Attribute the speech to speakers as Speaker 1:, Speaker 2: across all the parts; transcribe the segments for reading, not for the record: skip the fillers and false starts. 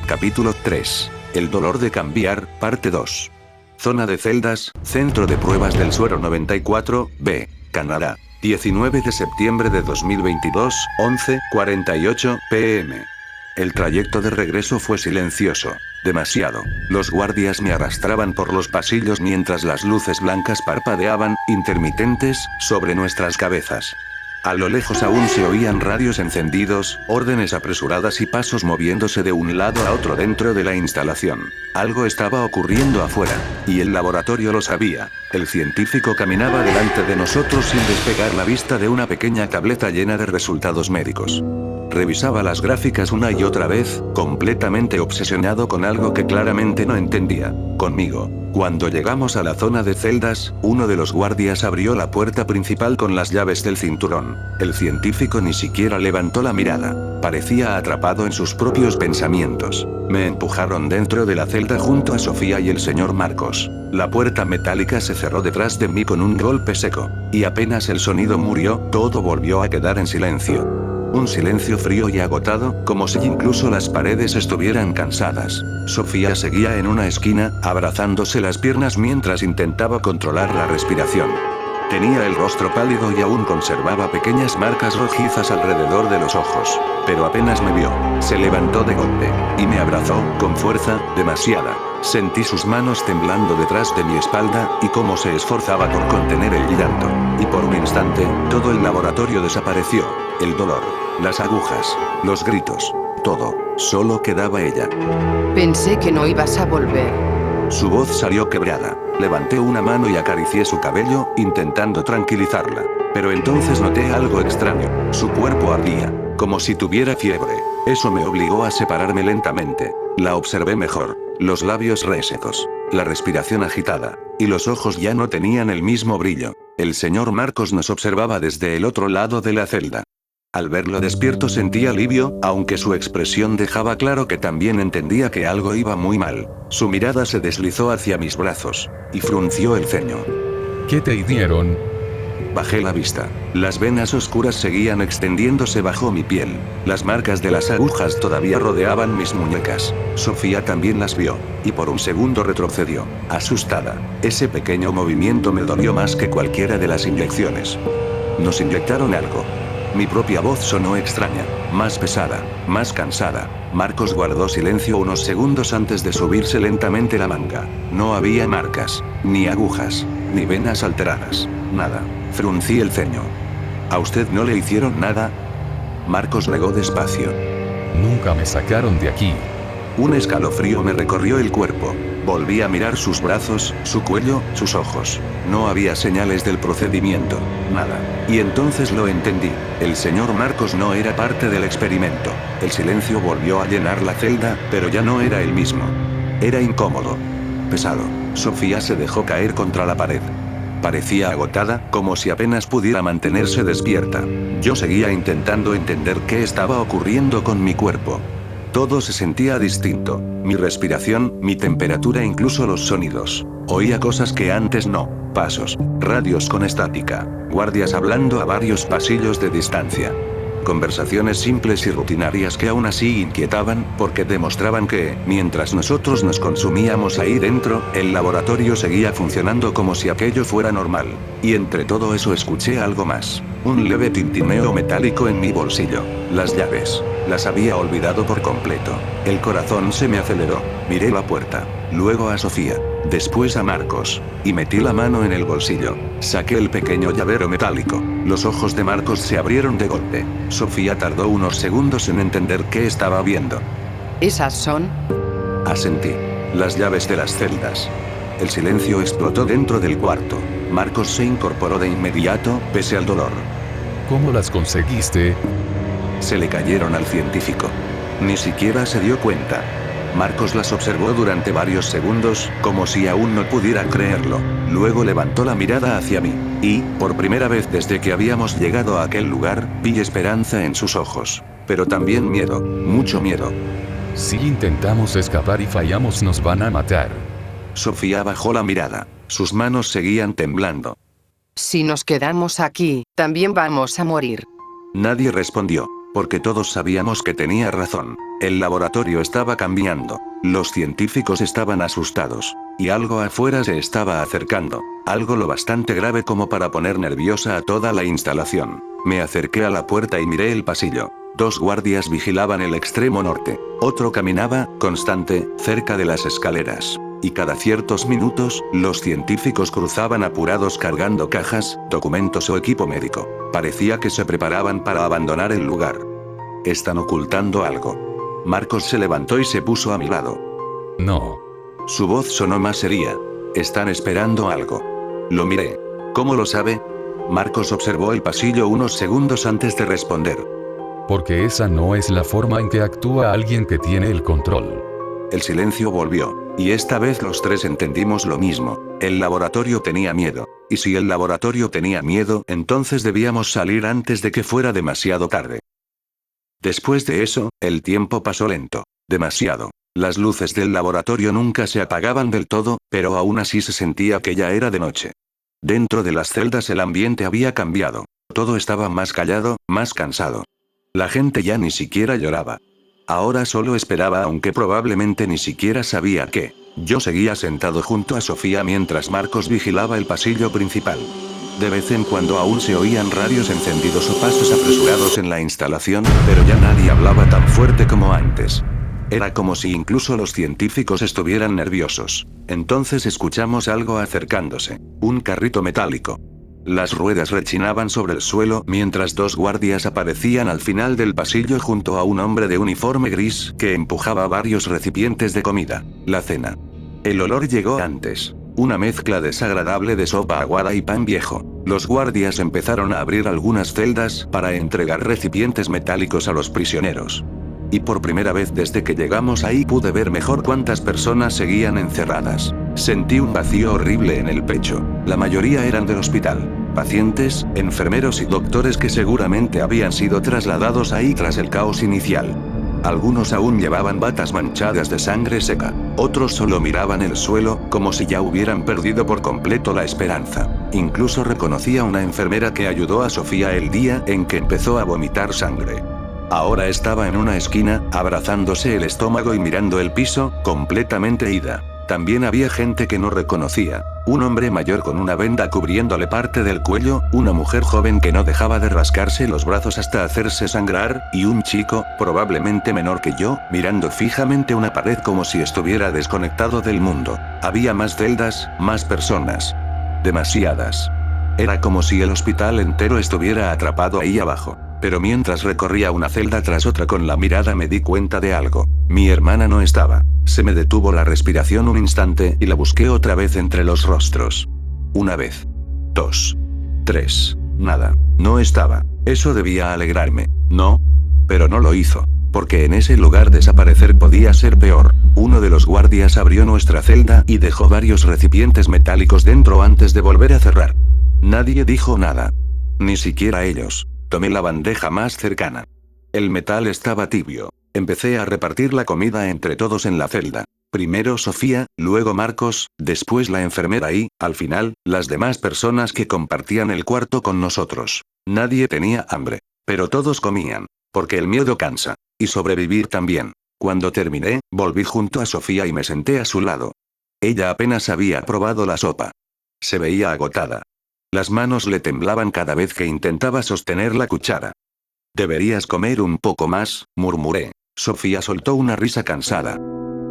Speaker 1: Capítulo 3. El dolor de cambiar, parte 2. Zona de celdas, Centro de Pruebas del Suero 94, B, Canadá. 19 de septiembre de 2022, 11:48 p.m. El trayecto de regreso fue silencioso. Demasiado. Los guardias me arrastraban por los pasillos mientras las luces blancas parpadeaban, intermitentes, sobre nuestras cabezas. A lo lejos aún se oían radios encendidos, órdenes apresuradas y pasos moviéndose de un lado a otro dentro de la instalación. Algo estaba ocurriendo afuera. Y el laboratorio lo sabía. El científico caminaba delante de nosotros sin despegar la vista de una pequeña tableta llena de resultados médicos. Revisaba las gráficas una y otra vez, completamente obsesionado con algo que claramente no entendía. Conmigo. Cuando llegamos a la zona de celdas, uno de los guardias abrió la puerta principal con las llaves del cinturón. El científico ni siquiera levantó la mirada. Parecía atrapado en sus propios pensamientos. Me empujaron dentro de la celda junto a Sofía y el señor Marcos. La puerta metálica se cerró detrás de mí con un golpe seco. Y apenas el sonido murió, todo volvió a quedar en silencio. Un silencio frío y agotado, como si incluso las paredes estuvieran cansadas. Sofía seguía en una esquina, abrazándose las piernas mientras intentaba controlar la respiración. Tenía el rostro pálido y aún conservaba pequeñas marcas rojizas alrededor de los ojos. Pero apenas me vio, se levantó de golpe, y me abrazó, con fuerza, demasiada. Sentí sus manos temblando detrás de mi espalda, y cómo se esforzaba por contener el llanto. Y por un instante, todo el laboratorio desapareció. El dolor, las agujas, los gritos, todo. Solo quedaba ella.
Speaker 2: Pensé que no ibas a volver.
Speaker 1: Su voz salió quebrada. Levanté una mano y acaricié su cabello, intentando tranquilizarla. Pero entonces noté algo extraño. Su cuerpo ardía, como si tuviera fiebre. Eso me obligó a separarme lentamente. La observé mejor. Los labios resecos, la respiración agitada, y los ojos ya no tenían el mismo brillo. El señor Marcos nos observaba desde el otro lado de la celda. Al verlo despierto sentí alivio, aunque su expresión dejaba claro que también entendía que algo iba muy mal. Su mirada se deslizó hacia mis brazos, y frunció el ceño.
Speaker 3: ¿Qué te dieron?
Speaker 1: Bajé la vista. Las venas oscuras seguían extendiéndose bajo mi piel. Las marcas de las agujas todavía rodeaban mis muñecas. Sofía también las vio, y por un segundo retrocedió, asustada. Ese pequeño movimiento me dolió más que cualquiera de las inyecciones. Nos inyectaron algo. Mi propia voz sonó extraña, más pesada, más cansada. Marcos guardó silencio unos segundos antes de subirse lentamente la manga. No había marcas, ni agujas, ni venas alteradas, nada. Fruncí el ceño. ¿A usted no le hicieron nada? Marcos negó despacio.
Speaker 3: Nunca me sacaron de aquí.
Speaker 1: Un escalofrío me recorrió el cuerpo. Volví a mirar sus brazos, su cuello, sus ojos. No había señales del procedimiento. Nada. Y entonces lo entendí. El señor Marcos no era parte del experimento. El silencio volvió a llenar la celda, pero ya no era el mismo. Era incómodo. Pesado. Sofía se dejó caer contra la pared. Parecía agotada, como si apenas pudiera mantenerse despierta. Yo seguía intentando entender qué estaba ocurriendo con mi cuerpo. Todo se sentía distinto. Mi respiración, mi temperatura, incluso los sonidos. Oía cosas que antes no. Pasos, radios con estática, guardias hablando a varios pasillos de distancia. Conversaciones simples y rutinarias que aún así inquietaban, porque demostraban que, mientras nosotros nos consumíamos ahí dentro, el laboratorio seguía funcionando como si aquello fuera normal. Y entre todo eso escuché algo más. Un leve tintineo metálico en mi bolsillo. Las llaves. Las había olvidado por completo. El corazón se me aceleró. Miré la puerta. Luego a Sofía. Después a Marcos. Y metí la mano en el bolsillo. Saqué el pequeño llavero metálico. Los ojos de Marcos se abrieron de golpe. Sofía tardó unos segundos en entender qué estaba viendo.
Speaker 2: ¿Esas son?
Speaker 1: Asentí. Las llaves de las celdas. El silencio explotó dentro del cuarto. Marcos se incorporó de inmediato, pese al dolor.
Speaker 3: ¿Cómo las conseguiste?
Speaker 1: Se le cayeron al científico. Ni siquiera se dio cuenta. Marcos las observó durante varios segundos, como si aún no pudiera creerlo. Luego levantó la mirada hacia mí. Y, por primera vez desde que habíamos llegado a aquel lugar, vi esperanza en sus ojos. Pero también miedo, mucho miedo.
Speaker 3: Si intentamos escapar y fallamos nos van a matar.
Speaker 1: Sofía bajó la mirada. Sus manos seguían temblando.
Speaker 2: Si nos quedamos aquí, también vamos a morir.
Speaker 1: Nadie respondió. porque todos sabíamos que tenía razón. El laboratorio estaba cambiando. Los científicos estaban asustados. Y algo afuera se estaba acercando. Algo lo bastante grave como para poner nerviosa a toda la instalación. Me acerqué a la puerta y miré el pasillo. 2 guardias vigilaban el extremo norte. Otro caminaba, constante, cerca de las escaleras. Y cada ciertos minutos, los científicos cruzaban apurados cargando cajas, documentos o equipo médico. Parecía que se preparaban para abandonar el lugar. Están ocultando algo. Marcos se levantó y se puso a mi lado.
Speaker 3: No.
Speaker 1: Su voz sonó más seria. Están esperando algo. Lo miré. ¿Cómo lo sabe? Marcos observó el pasillo unos segundos antes de responder.
Speaker 3: Porque esa no es la forma en que actúa alguien que tiene el control.
Speaker 1: El silencio volvió. Y esta vez los 3 entendimos lo mismo. El laboratorio tenía miedo. Y si el laboratorio tenía miedo, entonces debíamos salir antes de que fuera demasiado tarde. Después de eso, el tiempo pasó lento. Demasiado. Las luces del laboratorio nunca se apagaban del todo, pero aún así se sentía que ya era de noche. Dentro de las celdas el ambiente había cambiado. Todo estaba más callado, más cansado. La gente ya ni siquiera lloraba. Ahora solo esperaba, aunque probablemente ni siquiera sabía qué. Yo seguía sentado junto a Sofía mientras Marcos vigilaba el pasillo principal. De vez en cuando aún se oían radios encendidos o pasos apresurados en la instalación, pero ya nadie hablaba tan fuerte como antes. Era como si incluso los científicos estuvieran nerviosos. Entonces escuchamos algo acercándose. Un carrito metálico. Las ruedas rechinaban sobre el suelo mientras 2 guardias aparecían al final del pasillo junto a un hombre de uniforme gris que empujaba varios recipientes de comida. La cena. El olor llegó antes. Una mezcla desagradable de sopa aguada y pan viejo. Los guardias empezaron a abrir algunas celdas para entregar recipientes metálicos a los prisioneros. Y por primera vez desde que llegamos ahí pude ver mejor cuántas personas seguían encerradas. Sentí un vacío horrible en el pecho. La mayoría eran del hospital. Pacientes, enfermeros y doctores que seguramente habían sido trasladados ahí tras el caos inicial. Algunos aún llevaban batas manchadas de sangre seca. Otros solo miraban el suelo, como si ya hubieran perdido por completo la esperanza. Incluso reconocí a una enfermera que ayudó a Sofía el día en que empezó a vomitar sangre. Ahora estaba en una esquina, abrazándose el estómago y mirando el piso, completamente ida. También había gente que no reconocía. Un hombre mayor con una venda cubriéndole parte del cuello, una mujer joven que no dejaba de rascarse los brazos hasta hacerse sangrar, y un chico, probablemente menor que yo, mirando fijamente una pared como si estuviera desconectado del mundo. Había más celdas, más personas. Demasiadas. Era como si el hospital entero estuviera atrapado ahí abajo. Pero mientras recorría una celda tras otra con la mirada me di cuenta de algo. Mi hermana no estaba. Se me detuvo la respiración un instante y la busqué otra vez entre los rostros. Una vez. 2. 3. Nada. No estaba. Eso debía alegrarme. No. Pero no lo hizo. Porque en ese lugar desaparecer podía ser peor. Uno de los guardias abrió nuestra celda y dejó varios recipientes metálicos dentro antes de volver a cerrar. Nadie dijo nada. Ni siquiera ellos. Tomé la bandeja más cercana. El metal estaba tibio. Empecé a repartir la comida entre todos en la celda. Primero Sofía, luego Marcos, después la enfermera y, al final, las demás personas que compartían el cuarto con nosotros. Nadie tenía hambre. Pero todos comían. Porque el miedo cansa. Y sobrevivir también. Cuando terminé, volví junto a Sofía y me senté a su lado. Ella apenas había probado la sopa. Se veía agotada. Las manos le temblaban cada vez que intentaba sostener la cuchara. Deberías comer un poco más, murmuré. Sofía soltó una risa cansada.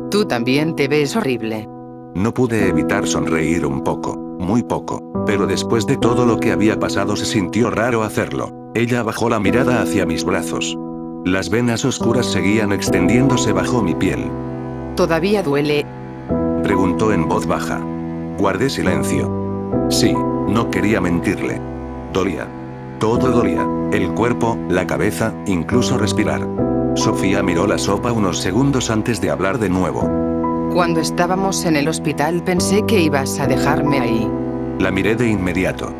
Speaker 2: Tú también te ves horrible.
Speaker 1: No pude evitar sonreír un poco, muy poco, pero después de todo lo que había pasado se sintió raro hacerlo. Ella bajó la mirada hacia mis brazos. Las venas oscuras seguían extendiéndose bajo mi piel.
Speaker 2: ¿Todavía duele?
Speaker 1: Preguntó en voz baja. Guardé silencio. Sí, no quería mentirle. Dolía. Todo dolía. El cuerpo, la cabeza, incluso respirar. Sofía miró la sopa unos segundos antes de hablar de nuevo.
Speaker 2: Cuando estábamos en el hospital pensé que ibas a dejarme ahí.
Speaker 1: La miré de inmediato.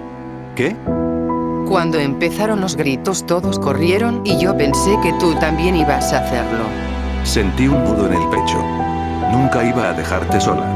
Speaker 1: ¿Qué?
Speaker 2: Cuando empezaron los gritos todos corrieron y yo pensé que tú también ibas a hacerlo.
Speaker 1: Sentí un nudo en el pecho. Nunca iba a dejarte sola.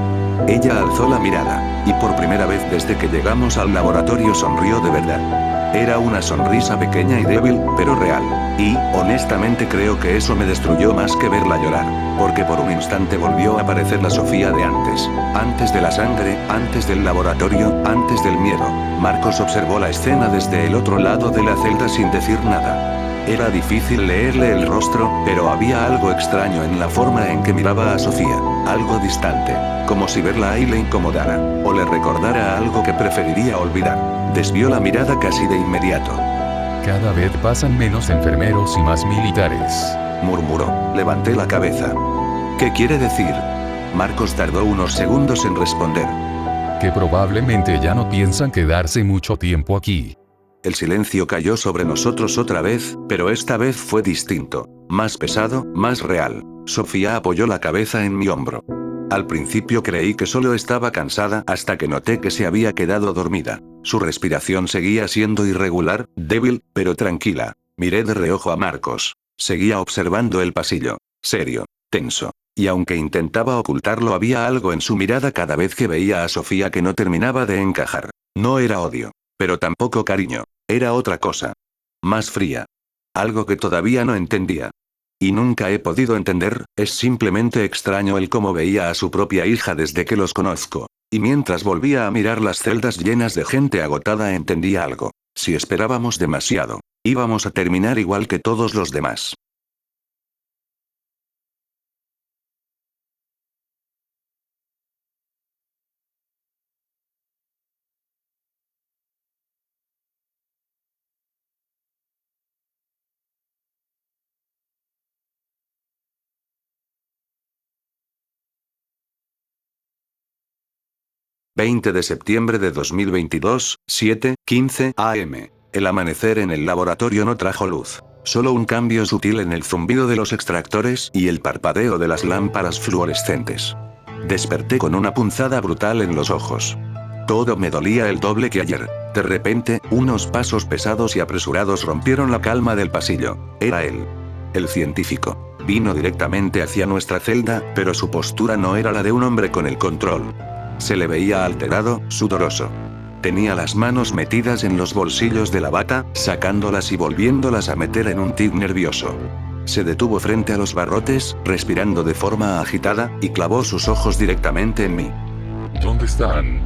Speaker 1: Ella alzó la mirada, y por primera vez desde que llegamos al laboratorio sonrió de verdad. Era una sonrisa pequeña y débil, pero real. Y, honestamente creo que eso me destruyó más que verla llorar. Porque por un instante volvió a aparecer la Sofía de antes. Antes de la sangre, antes del laboratorio, antes del miedo. Marcos observó la escena desde el otro lado de la celda sin decir nada. Era difícil leerle el rostro, pero había algo extraño en la forma en que miraba a Sofía. Algo distante. Como si verla ahí le incomodara. O le recordara algo que preferiría olvidar. Desvió la mirada casi de inmediato.
Speaker 3: Cada vez pasan menos enfermeros y más militares.
Speaker 1: Murmuró. Levanté la cabeza. ¿Qué quiere decir? Marcos tardó unos segundos en responder.
Speaker 3: Que probablemente ya no piensan quedarse mucho tiempo aquí.
Speaker 1: El silencio cayó sobre nosotros otra vez, pero esta vez fue distinto. Más pesado, más real. Sofía apoyó la cabeza en mi hombro. Al principio creí que solo estaba cansada hasta que noté que se había quedado dormida. Su respiración seguía siendo irregular, débil, pero tranquila. Miré de reojo a Marcos. Seguía observando el pasillo. Serio. Tenso. Y aunque intentaba ocultarlo, había algo en su mirada cada vez que veía a Sofía que no terminaba de encajar. No era odio. Pero tampoco cariño. Era otra cosa. Más fría. Algo que todavía no entendía. Y nunca he podido entender, es simplemente extraño el cómo veía a su propia hija desde que los conozco. Y mientras volvía a mirar las celdas llenas de gente agotada entendía algo. Si esperábamos demasiado, íbamos a terminar igual que todos los demás. ...20 de septiembre de 2022, 7:15 am. El amanecer en el laboratorio no trajo luz. Solo un cambio sutil en el zumbido de los extractores y el parpadeo de las lámparas fluorescentes. Desperté con una punzada brutal en los ojos. Todo me dolía el doble que ayer. De repente, unos pasos pesados y apresurados rompieron la calma del pasillo. Era él. El científico. Vino directamente hacia nuestra celda, pero su postura no era la de un hombre con el control. Se le veía alterado, sudoroso. Tenía las manos metidas en los bolsillos de la bata, sacándolas y volviéndolas a meter en un tic nervioso. Se detuvo frente a los barrotes, respirando de forma agitada, y clavó sus ojos directamente en mí.
Speaker 3: ¿Dónde están?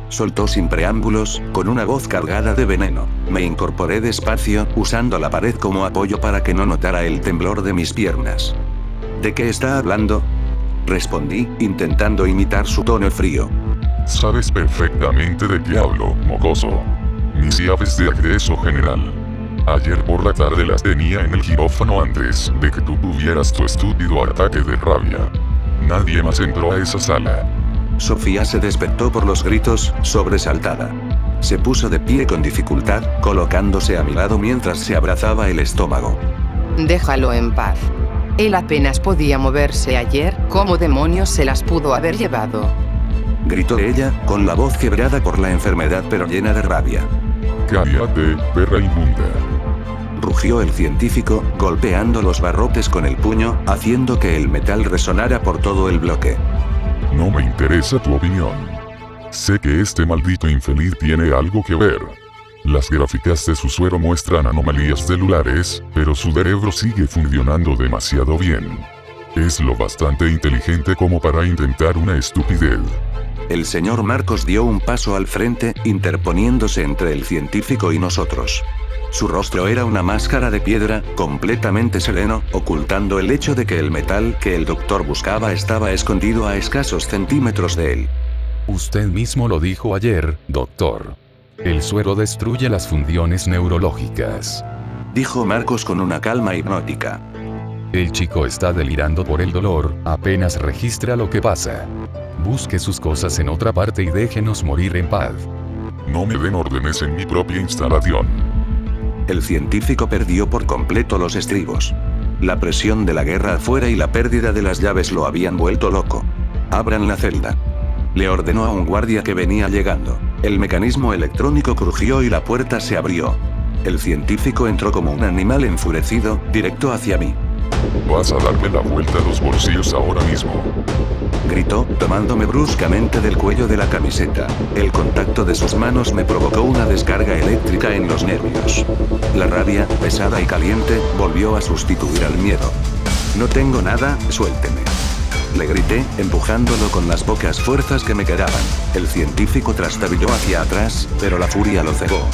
Speaker 1: Soltó sin preámbulos, con una voz cargada de veneno. Me incorporé despacio, usando la pared como apoyo para que no notara el temblor de mis piernas. ¿De qué está hablando? Respondí, intentando imitar su tono frío.
Speaker 4: Sabes perfectamente de qué hablo, mocoso. Mis llaves de acceso general. Ayer por la tarde las tenía en el quirófano antes de que tú tuvieras tu estúpido ataque de rabia. Nadie más entró a esa sala.
Speaker 1: Sofía se despertó por los gritos, sobresaltada. Se puso de pie con dificultad, colocándose a mi lado mientras se abrazaba el estómago.
Speaker 2: Déjalo en paz. Él apenas podía moverse ayer, ¿cómo demonios se las pudo haber llevado?
Speaker 1: Gritó ella, con la voz quebrada por la enfermedad pero llena de rabia.
Speaker 4: Cállate, perra inmunda.
Speaker 1: Rugió el científico, golpeando los barrotes con el puño, haciendo que el metal resonara por todo el bloque.
Speaker 4: No me interesa tu opinión. Sé que este maldito infeliz tiene algo que ver. Las gráficas de su suero muestran anomalías celulares, pero su cerebro sigue funcionando demasiado bien. Es lo bastante inteligente como para intentar una estupidez.
Speaker 1: El señor Marcos dio un paso al frente, interponiéndose entre el científico y nosotros. Su rostro era una máscara de piedra, completamente sereno, ocultando el hecho de que el metal que el doctor buscaba estaba escondido a escasos centímetros de él.
Speaker 3: Usted mismo lo dijo ayer, doctor. El suero destruye las funciones neurológicas.
Speaker 1: Dijo Marcos con una calma hipnótica.
Speaker 3: El chico está delirando por el dolor, apenas registra lo que pasa. Busque sus cosas en otra parte y déjenos morir en paz.
Speaker 4: No me den órdenes en mi propia instalación.
Speaker 1: El científico perdió por completo los estribos. La presión de la guerra afuera y la pérdida de las llaves lo habían vuelto loco. Abran la celda. Le ordenó a un guardia que venía llegando. El mecanismo electrónico crujió y la puerta se abrió. El científico entró como un animal enfurecido, directo hacia mí.
Speaker 4: Vas a darme la vuelta a los bolsillos ahora mismo.
Speaker 1: Gritó, tomándome bruscamente del cuello de la camiseta. El contacto de sus manos me provocó una descarga eléctrica en los nervios. La rabia, pesada y caliente, volvió a sustituir al miedo. No tengo nada, suélteme. Le grité, empujándolo con las pocas fuerzas que me quedaban. El científico trastabilló hacia atrás, pero la furia lo cegó.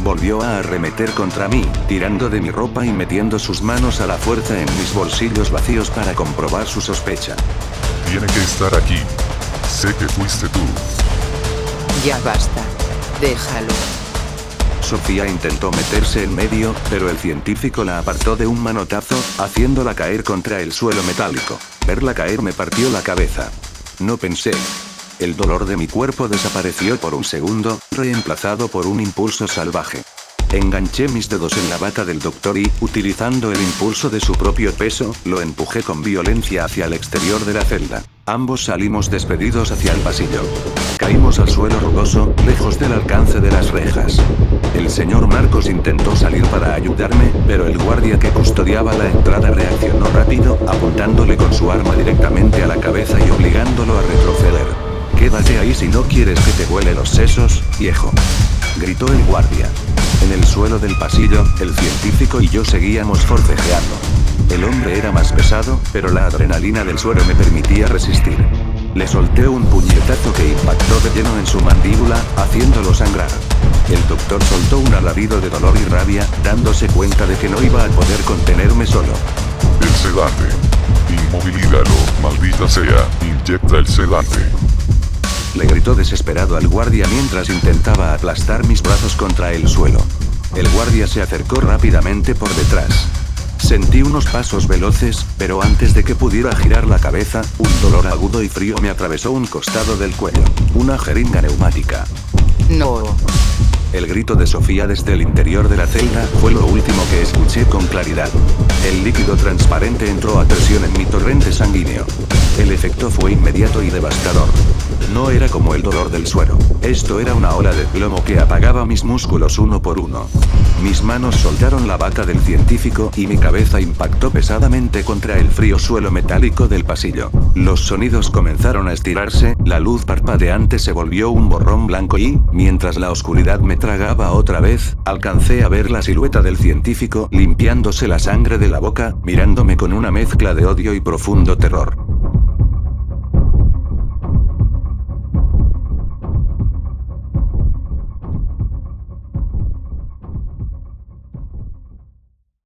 Speaker 1: Volvió a arremeter contra mí, tirando de mi ropa y metiendo sus manos a la fuerza en mis bolsillos vacíos para comprobar su sospecha.
Speaker 4: Tiene que estar aquí. Sé que fuiste tú.
Speaker 2: Ya basta. Déjalo.
Speaker 1: Sofía intentó meterse en medio, pero el científico la apartó de un manotazo, haciéndola caer contra el suelo metálico. Verla caer me partió la cabeza. No pensé. El dolor de mi cuerpo desapareció por un segundo, reemplazado por un impulso salvaje. Enganché mis dedos en la bata del doctor y, utilizando el impulso de su propio peso, lo empujé con violencia hacia el exterior de la celda. Ambos salimos despedidos hacia el pasillo. Caímos al suelo rugoso, lejos del alcance de las rejas. El señor Marcos intentó salir para ayudarme, pero el guardia que custodiaba la entrada reaccionó rápido, apuntándole con su arma directamente a la cabeza y obligándolo a retroceder. «Quédate ahí si no quieres que te vuele los sesos, viejo», gritó el guardia. En el suelo del pasillo, el científico y yo seguíamos forcejeando. El hombre era más pesado, pero la adrenalina del suero me permitía resistir. Le solté un puñetazo que impactó de lleno en su mandíbula, haciéndolo sangrar. El doctor soltó un alarido de dolor y rabia, dándose cuenta de que no iba a poder contenerme solo.
Speaker 4: El sedante. Inmovilízalo, maldita sea. Inyecta el sedante.
Speaker 1: Le gritó desesperado al guardia mientras intentaba aplastar mis brazos contra el suelo. El guardia se acercó rápidamente por detrás. Sentí unos pasos veloces, pero antes de que pudiera girar la cabeza, un dolor agudo y frío me atravesó un costado del cuello. Una jeringa neumática.
Speaker 2: No.
Speaker 1: El grito de Sofía desde el interior de la celda fue lo último que escuché con claridad. El líquido transparente entró a presión en mi torrente sanguíneo. El efecto fue inmediato y devastador. No era como el dolor del suero. Esto era una ola de plomo que apagaba mis músculos uno por uno. Mis manos soltaron la bata del científico y mi cabeza impactó pesadamente contra el frío suelo metálico del pasillo. Los sonidos comenzaron a estirarse, la luz parpadeante se volvió un borrón blanco y, mientras la oscuridad me tragaba otra vez, alcancé a ver la silueta del científico limpiándose la sangre de la boca, mirándome con una mezcla de odio y profundo terror.